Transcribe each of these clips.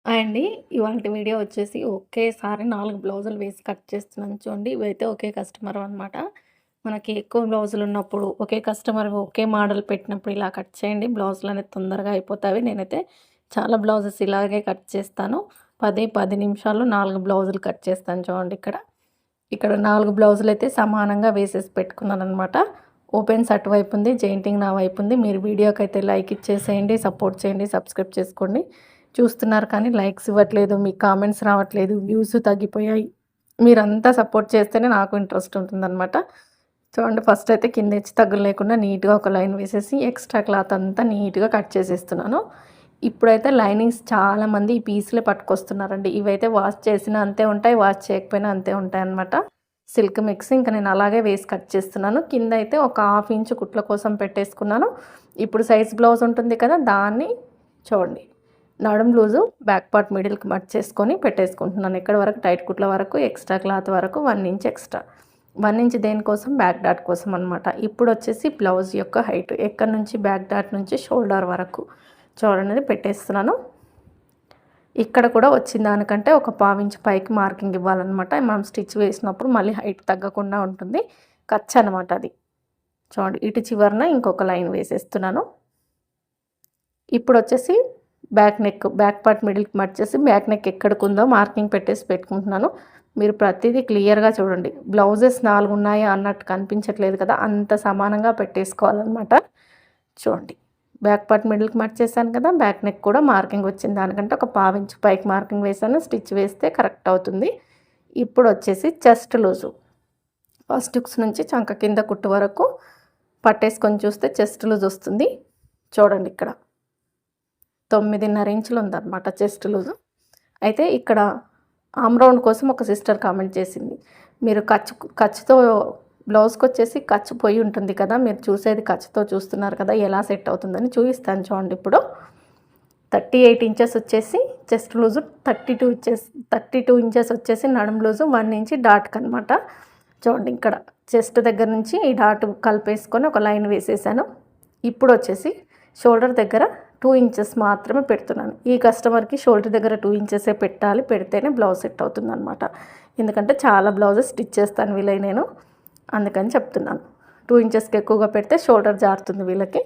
Hi అండి. ఇవాల్టి video వచ్చేసి ఒకేసారి 4 బ్లౌజులు వేసి కట్ చేస్తున్నాను చూడండి. ఇవైతే ఒకే కస్టమర్ అనమాట. మనకి ఎక్కువ బ్లౌజులున్నప్పుడు ఒకే కస్టమర్ ఒకే మోడల్ పెట్టినప్పుడు ఇలా కట్ చేయండి. బ్లౌజులనేవి తొందరగా అయిపోతాయి. నేనైతే చాలా బ్లౌజెస్ ఇలాగే కట్ చేస్తాను. 10 నిమిషాల్లో 4 బ్లౌజులు కట్ చేస్తాను చూడండి ఇక్కడ. ఇక్కడ 4 బ్లౌజులైతే సమానంగా వేసేసి పెట్టుకున్నాననమాట. ఓపెన్స్ అటువైపు ఉంది, జెయింటింగ్ నా వైపు ఉంది. మీరు వీడియోకైతే లైక్ ఇచ్చేసేయండి, సపోర్ట్ చేయండి, సబ్స్క్రైబ్ చేసుకోండి. చూస్తున్నారు కానీ లైక్స్ ఇవ్వట్లేదు, మీకు కామెంట్స్ రావట్లేదు, వ్యూస్ తగ్గిపోయాయి. మీరంతా సపోర్ట్ చేస్తేనే నాకు ఇంట్రెస్ట్ ఉంటుందన్నమాట. చూడండి ఫస్ట్ అయితే కింద హెచ్చు తగ్గులు లేకుండా నీట్గా ఒక లైన్ వేసేసి ఎక్స్ట్రా క్లాత్ అంతా నీట్గా కట్ చేసేస్తున్నాను. ఇప్పుడైతే లైనింగ్స్ చాలామంది ఈ పీసులే పట్టుకొస్తున్నారండి. ఇవైతే వాష్ చేసినా అంతే ఉంటాయి, వాష్ చేయకపోయినా అంతే ఉంటాయి అన్నమాట. సిల్క్ మిక్స్ ఇంకా నేను అలాగే వేసి కట్ చేస్తున్నాను. కింద అయితే ఒక 1/2 ఇంచు కుట్ల కోసం పెట్టేసుకున్నాను. ఇప్పుడు సైజ్ బ్లౌజ్ ఉంటుంది కదా, దాన్ని చూడండి నడుం లూజు బ్యాక్ పార్ట్ మిడిల్కి మట్ చేసుకొని పెట్టేసుకుంటున్నాను. ఇక్కడ వరకు టైట్ కుట్ల వరకు ఎక్స్ట్రా క్లాత్ వరకు 1 ఇంచ్ ఎక్స్ట్రా. 1 ఇంచ్ దేనికోసం, బ్యాక్ డాట్ కోసం అనమాట. ఇప్పుడు వచ్చేసి బ్లౌజ్ యొక్క హైట్ ఎక్కడి నుంచి బ్యాక్ డాట్ నుంచి షోల్డర్ వరకు చూడండి పెట్టేస్తున్నాను. ఇక్కడ కూడా వచ్చిన దానికంటే ఒక 1/4 ఇంచ్ పైకి మార్కింగ్ ఇవ్వాలన్నమాట. మనం స్టిచ్ వేసినప్పుడు మళ్ళీ హైట్ తగ్గకుండా ఉంటుంది. ఖర్చు అనమాట అది. చూడండి ఇటు చివరన ఇంకొక లైన్ వేసేస్తున్నాను. ఇప్పుడు వచ్చేసి బ్యాక్ పార్ట్ మిడిల్కి మర్చేసి బ్యాక్ నెక్ ఎక్కడికుందో మార్కింగ్ పెట్టేసి పెట్టుకుంటున్నాను. మీరు ప్రతిదీ క్లియర్గా చూడండి. బ్లౌజెస్ 4 ఉన్నాయా అన్నట్టు కనిపించట్లేదు కదా, అంత సమానంగా పెట్టేసుకోవాలన్నమాట. చూడండి బ్యాక్ పార్ట్ మిడిల్కి మర్చేసాను కదా, బ్యాక్ నెక్ కూడా మార్కింగ్ వచ్చింది. దానికంటే ఒక 1/4 ఇంచ్ పైకి మార్కింగ్ వేసాను. స్టిచ్ వేస్తే కరెక్ట్ అవుతుంది. ఇప్పుడు వచ్చేసి చెస్ట్ లూజు ఫస్ట్ హుక్స్ నుంచి చంక కింద కుట్టు వరకు పట్టేసుకొని చూస్తే చెస్ట్ లూజ్ వస్తుంది. చూడండి ఇక్కడ 9.5 ఇంచులు ఉందన్నమాట చెస్ట్ లూజు. అయితే ఇక్కడ ఆమ్ రౌండ్ కోసం ఒక సిస్టర్ కామెంట్ చేసింది. మీరు ఖర్చుతో బ్లౌజ్కి వచ్చేసి ఖర్చు పోయి ఉంటుంది కదా, మీరు చూసేది ఖర్చుతో చూస్తున్నారు కదా, ఎలా సెట్ అవుతుందని చూపిస్తాను చూడండి. ఇప్పుడు 38 ఇంచెస్ వచ్చేసి చెస్ట్ లూజు, 32 ఇంచెస్ వచ్చేసి నడుం లూజు, 1 ఇంచ్ డాట్కి అనమాట. చూడండి ఇక్కడ చెస్ట్ దగ్గర నుంచి ఈ డాట్ కలిపేసుకొని ఒక లైన్ వేసేసాను. ఇప్పుడు వచ్చేసి షోల్డర్ దగ్గర 2 ఇంచెస్ మాత్రమే పెడుతున్నాను. ఈ కస్టమర్కి షోల్డర్ దగ్గర 2 ఇంచెసే పెట్టాలి, పెడితేనే బ్లౌజ్ సెట్ అవుతుంది అనమాట. ఎందుకంటే చాలా బ్లౌజెస్ స్టిచ్ చేస్తాను వీళ్ళకి నేను, అందుకని చెప్తున్నాను. 2 ఇంచెస్కి ఎక్కువగా పెడితే షోల్డర్ జారుతుంది వీళ్ళకి.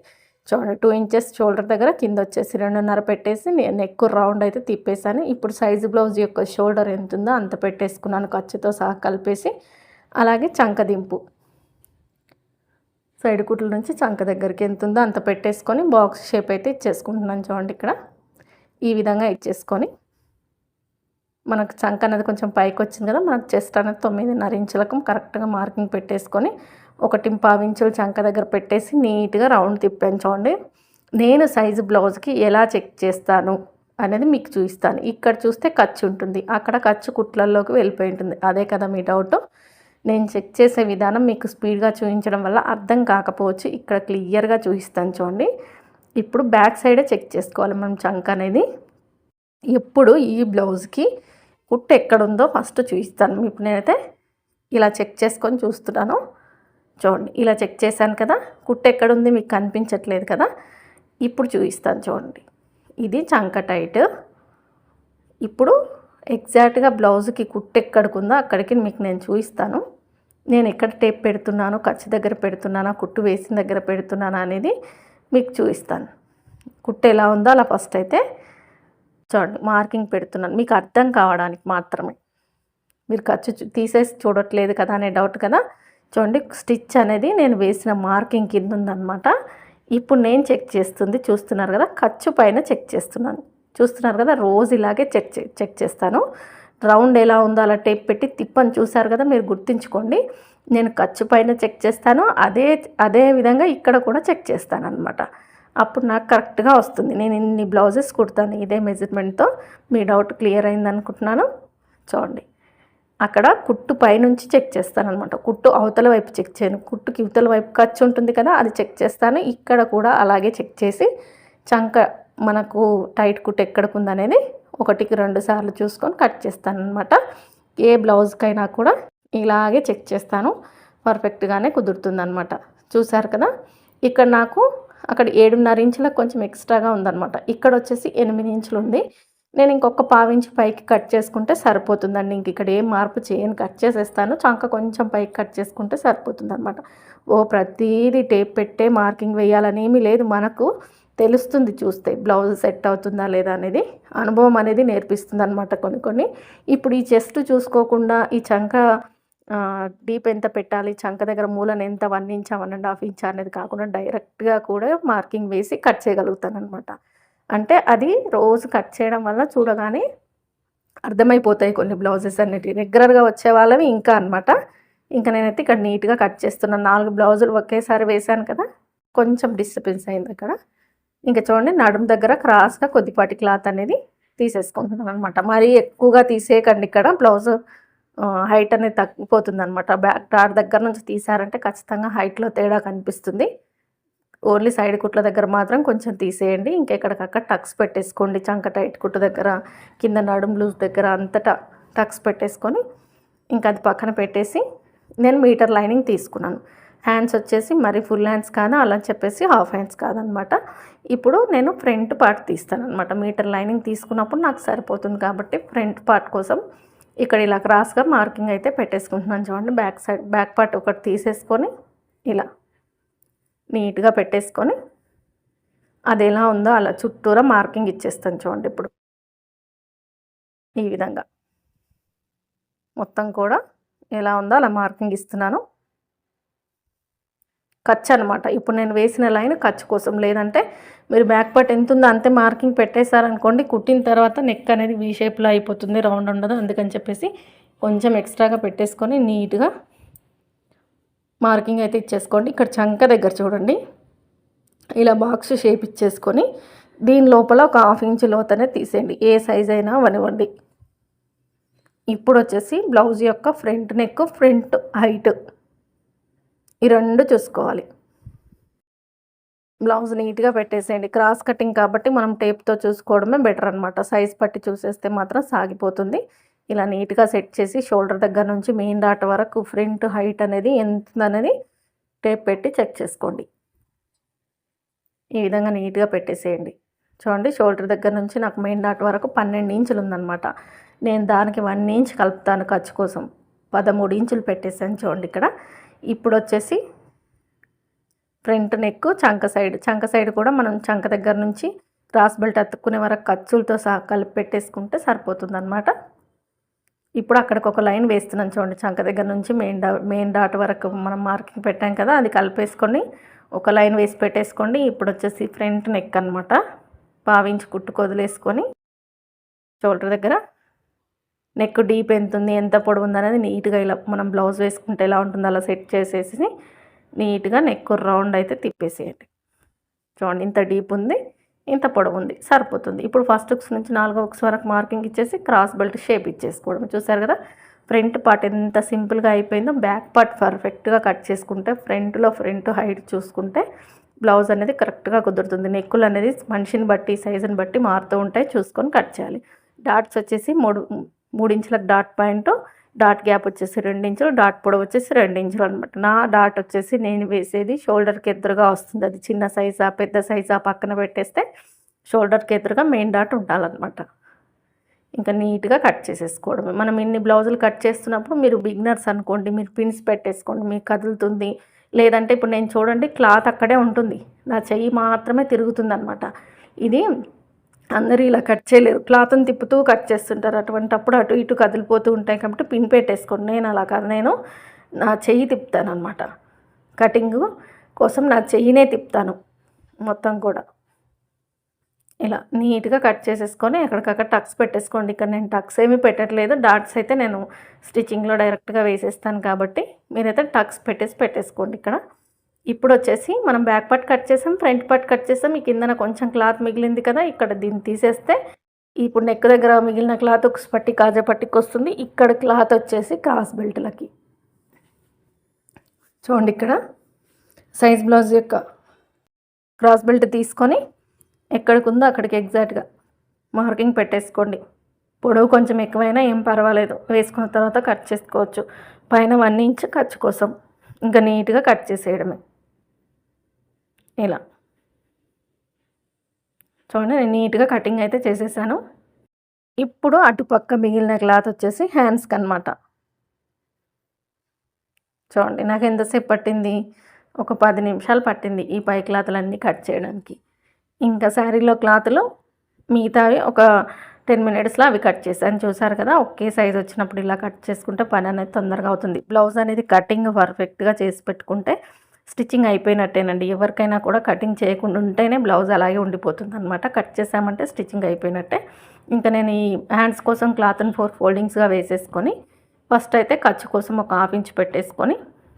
చూడండి 2 ఇంచెస్ షోల్డర్ దగ్గర, కింద వచ్చేసి 2.5 పెట్టేసి నేను ఎక్కువ రౌండ్ అయితే తిప్పేశాను. ఇప్పుడు సైజు బ్లౌజ్ యొక్క షోల్డర్ ఎంత ఉందో అంత పెట్టేసుకున్నాను ఖర్చుతో సహా కలిపేసి. అలాగే చంకదింపు సైడ్ కుట్ల నుంచి చంక దగ్గరికి ఎంత ఉందో అంత పెట్టేసుకొని బాక్స్ షేప్ అయితే ఇచ్చేసుకుంటున్నాను చూడండి. ఇక్కడ ఈ విధంగా ఇచ్చేసుకొని మనకు చంక అనేది కొంచెం పైకి వచ్చింది కదా, మనకు చెస్ట్ అనేది 9.5 ఇంచులకు కరెక్ట్గా మార్కింగ్ పెట్టేసుకొని 1.5 ఇంచులు చంక దగ్గర పెట్టేసి నీట్గా రౌండ్ తిప్పాను చూడండి. నేను సైజు బ్లౌజ్కి ఎలా చెక్ చేస్తాను అనేది మీకు చూపిస్తాను. ఇక్కడ చూస్తే ఖర్చు ఉంటుంది, అక్కడ ఖర్చు కుట్లల్లోకి వెళ్ళిపోయి ఉంటుంది. అదే కదా మీ డౌట్. నేను చెక్ చేసే విధానం మీకు స్పీడ్గా చూపించడం వల్ల అర్థం కాకపోవచ్చు. ఇక్కడ క్లియర్గా చూపిస్తాను చూడండి. ఇప్పుడు బ్యాక్ సైడే చెక్ చేసుకోవాలి మనం చంక అనేది. ఎప్పుడు ఈ బ్లౌజ్కి కుట్టు ఎక్కడుందో ఫస్ట్ చూపిస్తాను. ఇప్పుడు నేనైతే ఇలా చెక్ చేసుకొని చూస్తున్నాను చూడండి. ఇలా చెక్ చేశాను కదా, కుట్టు ఎక్కడుంది మీకు కనిపించట్లేదు కదా, ఇప్పుడు చూపిస్తాను చూడండి. ఇది చంక టైట్. ఇప్పుడు ఎగ్జాక్ట్గా బ్లౌజ్కి కుట్టు ఎక్కడికుందో అక్కడికి మీకు నేను చూపిస్తాను. నేను ఎక్కడ టేప్ పెడుతున్నాను, ఖర్చు దగ్గర పెడుతున్నానా, కుట్టు వేసిన దగ్గర పెడుతున్నానా అనేది మీకు చూపిస్తాను. కుట్టు ఎలా ఉందో అలా ఫస్ట్ అయితే చూడండి మార్కింగ్ పెడుతున్నాను మీకు అర్థం కావడానికి మాత్రమే. మీరు ఖర్చు తీసేసి చూడట్లేదు కదా అనే డౌట్ కదా. చూడండి స్టిచ్ అనేది నేను వేసిన మార్కింగ్ కింద ఉందన్నమాట. ఇప్పుడు నేను చెక్ చేస్తుంది చూస్తున్నారు కదా, ఖర్చు పైన చెక్ చేస్తున్నాను చూస్తున్నారు కదా. రోజు ఇలాగే చెక్ చేస్తాను. రౌండ్ ఎలా ఉందో అలా టేప్ పెట్టి తిప్పని చూసారు కదా, మీరు గుర్తుంచుకోండి. నేను ఖర్చు పైన చెక్ చేస్తాను, అదే విధంగా ఇక్కడ కూడా చెక్ చేస్తాను అనమాట. అప్పుడు నాకు కరెక్ట్గా వస్తుంది. నేను ఇన్ని బ్లౌజెస్ కుడతాను ఇదే మెజర్మెంట్తో. మీ డౌట్ క్లియర్ అయింది అనుకుంటున్నాను. చూడండి అక్కడ కుట్టు పైనుంచి చెక్ చేస్తాను అనమాట. కుట్టు అవతల వైపు చెక్ చేయను, కుట్టుకి ఇవతల వైపు ఖర్చు ఉంటుంది కదా, అది చెక్ చేస్తాను. ఇక్కడ కూడా అలాగే చెక్ చేసి చంక మనకు టైట్ కుట్టు ఎక్కడికి ఉందనేది 1-2 సార్లు చూసుకొని కట్ చేస్తాను అనమాట. ఏ బ్లౌజ్కైనా కూడా ఇలాగే చెక్ చేస్తాను, పర్ఫెక్ట్గానే కుదురుతుందనమాట. చూసారు కదా, ఇక్కడ నాకు అక్కడ 7.5 ఇంచులకు కొంచెం ఎక్స్ట్రాగా ఉందన్నమాట. ఇక్కడ వచ్చేసి 8 ఇంచులు ఉంది. నేను ఇంకొక పావించి పైకి కట్ చేసుకుంటే సరిపోతుందండి. ఇంక ఇక్కడ ఏం మార్పు చేయను, కట్ చేసేస్తాను. చంక కొంచెం పైకి కట్ చేసుకుంటే సరిపోతుందనమాట. ప్రతీది టేప్ పెట్టే మార్కింగ్ వేయాలని ఏమీ లేదు. మనకు తెలుస్తుంది చూస్తే బ్లౌజ్ సెట్ అవుతుందా లేదా అనేది. అనుభవం అనేది నేర్పిస్తుందనమాట కొన్ని కొన్ని. ఇప్పుడు ఈ చెస్ట్ చూసుకోకుండా ఈ చంక డీప్ ఎంత పెట్టాలి, చంక దగ్గర మూలన ఎంత 1 ఇంచా, 1½ ఇంచా అనేది కాకుండా డైరెక్ట్‌గా కూడా మార్కింగ్ వేసి కట్ చేయగలుగుతాననమాట. అంటే అది రోజు కట్ చేయడం వల్ల చూడగానే అర్థమైపోతాయి కొన్ని బ్లౌజెస్ అనేటివి. రెగ్యులర్‌గా వచ్చే వాళ్ళవి ఇంకా అనమాట. ఇంక నేనైతే ఇక్కడ నీట్‌గా కట్ చేస్తున్నాను. 4 బ్లౌజులు ఒకేసారి వేశాను కదా! కొంచెం డిస్టర్బెన్స్ అయింది అక్కడ. ఇంక చూడండి నడుము దగ్గర క్రాస్‌గా కొద్దిపాటి క్లాత్ అనేది తీసేసుకుంటున్నాను అనమాట. మరీ ఎక్కువగా తీసేయకండి ఇక్కడ బ్లౌజు హైట్ అనేది తగ్గిపోతుందనమాట. బ్యాక్ డాట్ దగ్గర నుంచి తీసారంటే ఖచ్చితంగా హైట్‌లో తేడా కనిపిస్తుంది. ఓన్లీ సైడ్ కుట్ల దగ్గర మాత్రం కొంచెం తీసేయండి. ఇంకెక్కడికక్కడ టక్స్ పెట్టేసుకోండి. చంక టైట్ కుట్టు దగ్గర, కింద నడుము లూజ్ దగ్గర అంతటా టక్స్ పెట్టేసుకొని ఇంకా అది పక్కన పెట్టేసి నేను మీటర్ లైనింగ్ తీసుకున్నాను. హ్యాండ్స్ వచ్చేసి మరి ఫుల్ హ్యాండ్స్ కాదు, అలా చెప్పేసి హాఫ్ హ్యాండ్స్ కాదనమాట. ఇప్పుడు నేను ఫ్రంట్ పార్ట్ తీస్తాననమాట. మీటర్ లైనింగ్ తీసుకున్నప్పుడు నాకు సరిపోతుంది కాబట్టి ఫ్రంట్ పార్ట్ కోసం ఇక్కడ ఇలా క్రాస్గా మార్కింగ్ అయితే పెట్టేసుకుంటున్నాను. చూడండి బ్యాక్ పార్ట్ ఒకటి తీసేసుకొని ఇలా నీట్గా పెట్టేసుకొని అది ఎలా ఉందో అలా చుట్టూరా మార్కింగ్ ఇచ్చేస్తాను. చూడండి ఇప్పుడు ఈ విధంగా మొత్తం కూడా ఎలా ఉందో అలా మార్కింగ్ ఇస్తున్నాను. ఖర్చు అనమాట. ఇప్పుడు నేను వేసిన లైన్ ఖర్చు కోసం. లేదంటే మీరు బ్యాక్ పార్ట్ ఎంత ఉందో అంతే మార్కింగ్ పెట్టేశారనుకోండి, కుట్టిన తర్వాత నెక్ అనేది వీ షేప్లో అయిపోతుంది, రౌండ్ ఉండదు. అందుకని చెప్పేసి కొంచెం ఎక్స్ట్రాగా పెట్టేసుకొని నీట్గా మార్కింగ్ అయితే ఇచ్చేసుకోండి. ఇక్కడ చంక దగ్గర చూడండి ఇలా బాక్స్ షేప్ ఇచ్చేసుకొని దీని లోపల ఒక 1/2 ఇంచ్ లోతనే తీసేయండి. ఏ సైజ్ అయినా అవనివ్వండి. ఇప్పుడు వచ్చేసి బ్లౌజ్ యొక్క ఫ్రంట్ నెక్, ఫ్రంట్ హైట్ ఈ 2 చూసుకోవాలి. బ్లౌజ్ నీట్గా పెట్టేసేయండి. క్రాస్ కటింగ్ కాబట్టి మనం టేప్తో చూసుకోవడమే బెటర్ అనమాట. సైజ్ పట్టి చూసేస్తే మాత్రం సాగిపోతుంది. ఇలా నీట్గా సెట్ చేసి షోల్డర్ దగ్గర నుంచి మెయిన్ డాట్ వరకు ఫ్రంట్ హైట్ అనేది ఎంత అనేది టేప్ పెట్టి చెక్ చేసుకోండి. ఈ విధంగా నీట్గా పెట్టేసేయండి. చూడండి షోల్డర్ దగ్గర నుంచి నాకు మెయిన్ డాట్ వరకు 12 ఇంచులు ఉందన్నమాట. నేను దానికి 1 ఇంచ్ కలుపుతాను ఖర్చు కోసం. 13 ఇంచులు పెట్టేసాను చూడండి ఇక్కడ. ఇప్పుడు వచ్చేసి ఫ్రంట్ నెక్, చంక సైడ్ కూడా మనం చంక దగ్గర నుంచి క్రాస్ బెల్ట్ అతుక్కునే వరకు ఖర్చులతో సహా కలిపి పెట్టేసుకుంటే సరిపోతుందన్నమాట. ఇప్పుడు అక్కడికి ఒక లైన్ వేస్తున్నాను చూడండి. చంక దగ్గర నుంచి మెయిన్ డాట్ వరకు మనం మార్కింగ్ పెట్టాం కదా, అది కలిపేసుకొని ఒక లైన్ వేసి పెట్టేసుకోండి. ఇప్పుడు వచ్చేసి ఫ్రంట్ నెక్ అనమాట. 1/2 ఇంచ్ కుట్టుకు వదిలేసుకొని షోల్డర్ దగ్గర నెక్ డీప్ ఎంత ఉంది, ఎంత పొడవు ఉంది అనేది నీట్గా ఇలా మనం బ్లౌజ్ వేసుకుంటే ఎలా ఉంటుందో అలా సెట్ చేసేసి నీట్గా నెక్ రౌండ్ అయితే తిప్పేసేయండి. చూడండి ఇంత డీప్ ఉంది, ఇంత పొడవు ఉంది, సరిపోతుంది. ఇప్పుడు ఫస్ట్ హుక్స్ నుంచి 4వ హుక్స్ వరకు మార్కింగ్ ఇచ్చేసి క్రాస్ బెల్ట్ షేప్ ఇచ్చేసుకోవడం. చూసారు కదా ఫ్రంట్ పార్ట్ ఎంత సింపుల్గా అయిపోయిందో. బ్యాక్ పార్ట్ పర్ఫెక్ట్గా కట్ చేసుకుంటే ఫ్రంట్ హైట్ చూసుకుంటే బ్లౌజ్ అనేది కరెక్ట్గా కుదురుతుంది. నెక్కులు అనేది మనిషిని బట్టి సైజుని బట్టి మారుతూ ఉంటాయి, చూసుకొని కట్ చేయాలి. డాట్స్ వచ్చేసి 3 ఇంచుల డాట్ పాయింట్, డాట్ గ్యాప్ వచ్చేసి 2 ఇంచులు, డాట్ పొడవు వచ్చేసి 2 ఇంచులు అనమాట. నా డాట్ వచ్చేసి నేను వేసేది షోల్డర్కి ఎదురుగా వస్తుంది. అది చిన్న సైజా పెద్ద సైజా పక్కన పెట్టేస్తే షోల్డర్కి ఎదురుగా మెయిన్ డాట్ ఉండాలన్నమాట. ఇంకా నీట్గా కట్ చేసేసుకోవడమే. మనం ఇన్ని బ్లౌజులు కట్ చేస్తున్నప్పుడు మీరు బిగినర్స్ అనుకోండి, మీరు పిన్స్ పెట్టేసుకోండి, మీకు కదులుతుంది. లేదంటే ఇప్పుడు నేను చూడండి క్లాత్ అక్కడే ఉంటుంది, నా చెయ్యి మాత్రమే తిరుగుతుంది అనమాట. ఇది అందరూ ఇలా కట్ చేయలేరు, క్లాత్ని తిప్పుతూ కట్ చేస్తుంటారు. అటువంటప్పుడు అటు ఇటు కదిలిపోతూ ఉంటాయి కాబట్టి పిన్ పెట్టేసుకోండి. నేను అలా కాదు, నేను నా చెయ్యి తిప్పుతాను అనమాట. కటింగ్ కోసం నా చెయ్యినే తిప్పుతాను మొత్తం కూడా. ఇలా నీట్గా కట్ చేసేసుకొని ఎక్కడికక్కడ టక్స్ పెట్టేసుకోండి. ఇక్కడ నేను టక్స్ ఏమీ పెట్టట్లేదు, డాట్స్ అయితే నేను స్టిచ్చింగ్లో డైరెక్ట్గా వేసేస్తాను కాబట్టి మీరైతే టక్స్ పెట్టేసుకోండి ఇక్కడ. ఇప్పుడు వచ్చేసి మనం బ్యాక్ పార్ట్ కట్ చేసాం, ఫ్రంట్ పార్ట్ కట్ చేసాం. ఈ కిందన కొంచెం క్లాత్ మిగిలింది కదా, ఇక్కడ దీన్ని తీసేస్తే ఇప్పుడు నెక్ దగ్గర మిగిలిన క్లాత్ ఒక పట్టి కాజా పట్టికి వస్తుంది. ఇక్కడ క్లాత్ వచ్చేసి క్రాస్ బెల్ట్లకి. చూడండి ఇక్కడ సైజ్ బ్లౌజ్ యొక్క క్రాస్ బెల్ట్ తీసుకొని ఎక్కడికి ఉందో అక్కడికి ఎగ్జాక్ట్గా మార్కింగ్ పెట్టేసుకోండి. పొడవు కొంచెం ఎక్కువైనా ఏం పర్వాలేదు, వేసుకున్న తర్వాత కట్ చేసుకోవచ్చు. పైన 1 ఇంచ్ ఖర్చు కోసం ఇంకా నీట్గా కట్ చేసేయడమే. ఇలా చూడండి నేను నీట్గా కటింగ్ అయితే చేసేసాను. ఇప్పుడు అటుపక్క మిగిలిన క్లాత్ వచ్చేసి హ్యాండ్స్కి అనమాట. చూడండి నాకు ఎంతసేపు పట్టింది, ఒక 10 నిమిషాలు పట్టింది ఈ పై క్లాతులన్నీ కట్ చేయడానికి. ఇంకా శారీలో క్లాతులు మిగతావి ఒక 10 మినిట్స్లో అవి కట్ చేశాను. చూసారు కదా, ఒకే సైజ్ వచ్చినప్పుడు ఇలా కట్ చేసుకుంటే పని అనేది తొందరగా అవుతుంది. బ్లౌజ్ అనేది కటింగ్ పర్ఫెక్ట్గా చేసి పెట్టుకుంటే స్టిచ్చింగ్ అయిపోయినట్టేనండి. ఎవరికైనా కూడా కటింగ్ చేయకుండా ఉంటేనే బ్లౌజ్ అలాగే ఉండిపోతుంది అనమాట. కట్ చేసామంటే స్టిచ్చింగ్ అయిపోయినట్టే. ఇంకా నేను ఈ హ్యాండ్స్ కోసం క్లాత్ని 4 ఫోల్డింగ్స్గా వేసేసుకొని ఫస్ట్ అయితే ఖర్చు కోసం ఒక 1/2 ఇంచ్ పెట్టేసుకొని,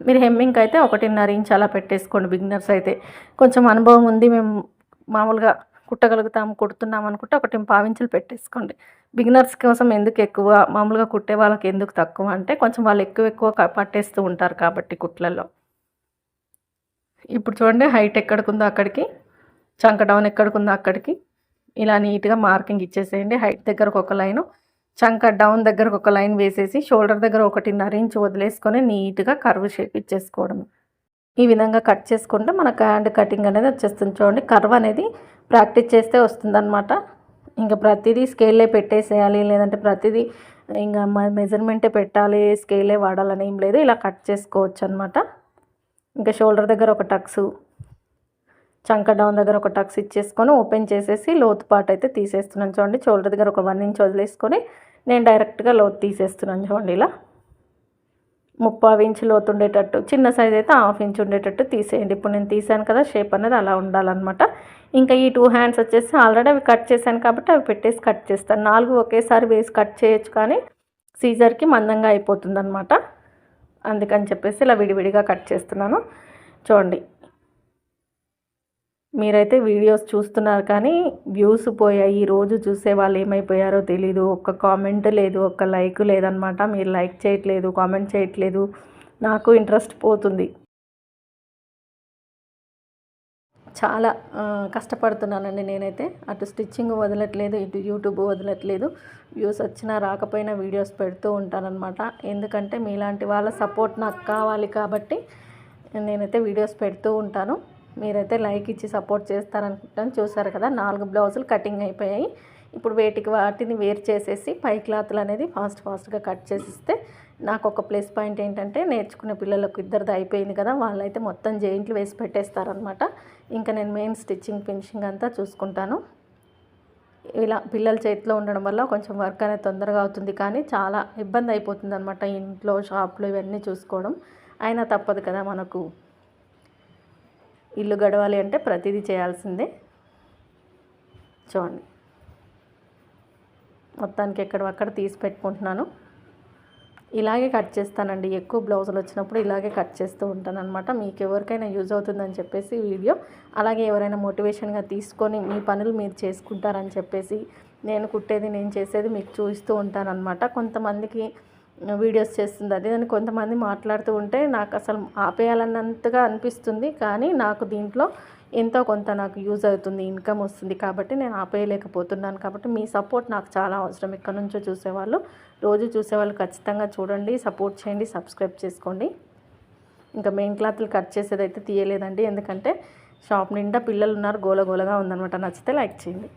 మీరు హెమ్మింగ్కి అయితే 1.5 ఇంచ్ అలా పెట్టేసుకోండి. బిగినర్స్ అయితే కొంచెం అనుభవం ఉంది, మేము మామూలుగా కుట్టగలుగుతాము, కుడుతున్నాం అనుకుంటే 1.5 ఇంచులు పెట్టేసుకోండి. బిగినర్స్ కోసం ఎందుకు ఎక్కువ, మామూలుగా కుట్టే వాళ్ళకి ఎందుకు తక్కువ అంటే కొంచెం వాళ్ళు ఎక్కువ పట్టేస్తూ ఉంటారు కాబట్టి కుట్లలో. ఇప్పుడు చూడండి హైట్ ఎక్కడికుందో అక్కడికి, చంక డౌన్ ఎక్కడికుందో అక్కడికి ఇలా నీట్గా మార్కింగ్ ఇచ్చేసేయండి. హైట్ దగ్గరకు ఒక లైను, చంక డౌన్ దగ్గరకు ఒక లైన్ వేసేసి షోల్డర్ దగ్గర 1.5 ఇంచ్ వదిలేసుకొని నీట్గా కర్వ్ షేప్ ఇచ్చేసుకోవడం. ఈ విధంగా కట్ చేసుకుంటే మనకు హ్యాండ్ కటింగ్ అనేది వచ్చేస్తుంది. చూడండి కర్వ్ అనేది ప్రాక్టీస్ చేస్తే వస్తుందన్నమాట. ఇంకా ప్రతిదీ స్కేల్లే పెట్టేసేయాలి, లేదంటే ప్రతిదీ ఇంకా మెజర్మెంటే పెట్టాలి, స్కేలే వాడాలని ఏం లేదు. ఇలా కట్ చేసుకోవచ్చు అనమాట. ఇంకా షోల్డర్ దగ్గర ఒక టక్స్, చంక డౌన్ దగ్గర ఒక టక్స్ ఇచ్చేసుకొని ఓపెన్ చేసేసి లోతు పార్ట్ అయితే తీసేస్తున్నాను. చూడండి షోల్డర్ దగ్గర ఒక 1 ఇంచ్ వదిలేసుకొని నేను డైరెక్ట్గా లోతు తీసేస్తున్నాను. చూడండి ఇలా 3/4 ఇంచ్ లోతు ఉండేటట్టు, చిన్న సైజ్ అయితే 1/2 ఇంచ్ ఉండేటట్టు తీసేయండి. ఇప్పుడు నేను తీసాను కదా, షేప్ అనేది అలా ఉండాలన్నమాట. ఇంకా ఈ 2 హ్యాండ్స్ వచ్చేసి ఆల్రెడీ అవి కట్ చేశాను కాబట్టి అవి పెట్టేసి కట్ చేస్తాను. 4 ఒకేసారి వేసి కట్ చేయొచ్చు, కానీ సీజర్కి మందంగా అయిపోతుంది అనమాట. అందుకని చెప్పేసి ఇలా విడివిడిగా కట్ చేస్తున్నాను. చూడండి మీరైతే వీడియోస్ చూస్తున్నారు కానీ వ్యూస్ పోయాయి. రోజు చూసే వాళ్ళు ఏమైపోయారో తెలీదు. ఒక్క కామెంట్ లేదు, ఒక్క లైక్ లేదనమాట. మీరు లైక్ చేయట్లేదు, కామెంట్ చేయట్లేదు, నాకు ఇంట్రెస్ట్ పోతుంది. చాలా కష్టపడుతున్నానండి నేనైతే. అటు స్టిచ్చింగ్ వదలట్లేదు, ఇటు యూట్యూబ్ వదలట్లేదు. వ్యూస్ వచ్చినా రాకపోయినా వీడియోస్ పెడుతూ ఉంటానన్నమాట. ఎందుకంటే మీలాంటి వాళ్ళ సపోర్ట్ నాకు కావాలి కాబట్టి నేనైతే వీడియోస్ పెడుతూ ఉంటాను. మీరైతే లైక్ ఇచ్చి సపోర్ట్ చేస్తారనుకుంటాను. చూసారు కదా, 4 బ్లౌజులు కటింగ్ అయిపోయాయి. ఇప్పుడు వాటిని వేరు చేసేసి పై క్లాత్లు అనేది ఫాస్ట్గా కట్ చేసిస్తే నాకు ఒక ప్లస్ పాయింట్ ఏంటంటే, నేర్చుకునే పిల్లలకు ఇద్దరిది అయిపోయింది కదా, వాళ్ళైతే మొత్తం జెయింట్లు వేసి పెట్టేస్తారనమాట. ఇంకా నేను మెయిన్ స్టిచ్చింగ్ ఫినిషింగ్ అంతా చూసుకుంటాను. ఇలా పిల్లల చేతిలో ఉండడం వల్ల కొంచెం వర్క్ అనేది తొందరగా అవుతుంది, కానీ చాలా ఇబ్బంది అయిపోతుంది అనమాట. ఇంట్లో షాప్లో ఇవన్నీ చూసుకోవడం అయినా తప్పదు కదా, మనకు ఇల్లు గడవాలి అంటే ప్రతిదీ చేయాల్సిందే. చూడండి మొత్తానికి ఎక్కడక్కడ తీసి పెట్టుకుంటున్నాను. ఇలాగే కట్ చేస్తానండి. ఎక్కువ బ్లౌజులు వచ్చినప్పుడు ఇలాగే కట్ చేస్తూ ఉంటాను అనమాట. మీకు ఎవరికైనా యూజ్ అవుతుందని చెప్పేసి వీడియో, అలాగే ఎవరైనా మోటివేషన్గా తీసుకొని మీ పనులు మీరు చేసుకుంటారని చెప్పేసి నేను కుట్టేది నేను చేసేది మీకు చూపిస్తూ ఉంటానన్నమాట. కొంతమందికి వీడియోస్ చేస్తుంది అది అని కొంతమంది మాట్లాడుతూ ఉంటే నాకు అసలు ఆపేయాలన్నంతగా అనిపిస్తుంది, కానీ నాకు దీంట్లో ఎంతో కొంత నాకు యూజ్ అవుతుంది, ఇన్కమ్ వస్తుంది కాబట్టి నేను ఆపేయలేకపోతున్నాను. కాబట్టి మీ సపోర్ట్ నాకు చాలా అవసరం. ఇక్కడ నుంచో చూసేవాళ్ళు, రోజు చూసేవాళ్ళు ఖచ్చితంగా చూడండి, సపోర్ట్ చేయండి, సబ్స్క్రైబ్ చేసుకోండి. ఇంకా మెయిన్ క్లాత్లు కట్ చేసేదైతే తీయలేదండి, ఎందుకంటే షాప్ నిండా పిల్లలు ఉన్నారు, గోలగోలగా ఉందన్నమాట. నచ్చితే లైక్ చేయండి.